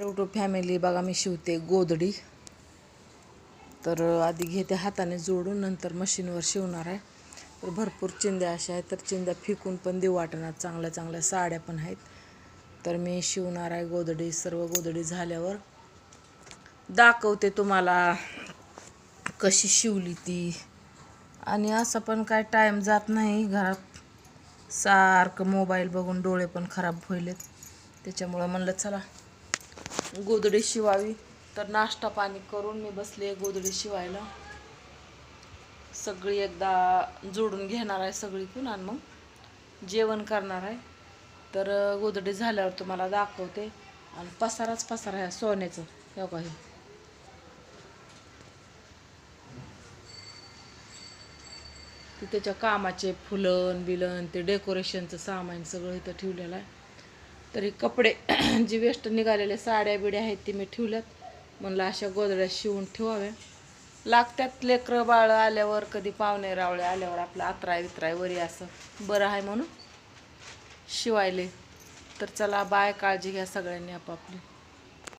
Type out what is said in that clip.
YouTube family बघा, मी शिवते गोधडी. तर आधी घेते हाताने जोडून, नंतर मशीनवर शिवणार आहे. तर भरपूर चिंध्या अशा आहेत, तर चिंध्या फेकून पण देऊ वाटणार. चांगल्या चांगल्या साड्या पण आहेत. तर मी शिवणार आहे गोधडी. सर्व गोधडी झाल्यावर दाखवते तुम्हाला कशी शिवली ती. आणि असं पण काय टाईम जात नाही घरात, सारखं मोबाईल बघून डोळे पण खराब व्हायलेत. त्याच्यामुळं म्हणलं चला गोधडी शिवावी. तर नाश्ता पाणी करून मी बसले गोधडी शिवायला. सगळी एकदा जोडून घेणार आहे सगळीकडून आणि मग जेवण करणार आहे. तर गोधडी झाल्यावर तुम्हाला दाखवते. आणि पसाराच पसारा आहे सोन्याचं, हे काही ते त्याच्या कामाचे फुलन बिलन, ते डेकोरेशनचं सामान सगळं इथं ठेवलेलं आहे. तरी कपडे जे वेस्ट निघालेले साड्या बिड्या आहेत ते मी ठेवल्यात. म्हणलं अशा गोधड्या शिवून ठेवाव्या, लागत्यात. लेकरं बाळ आल्यावर, कधी पाहुणे रावळे आल्यावर आपलं आत्राय वित्राय वरी असं बरं आहे म्हणून शिवायले. तर चला बाय, काळजी घ्या सगळ्यांनी आपापली.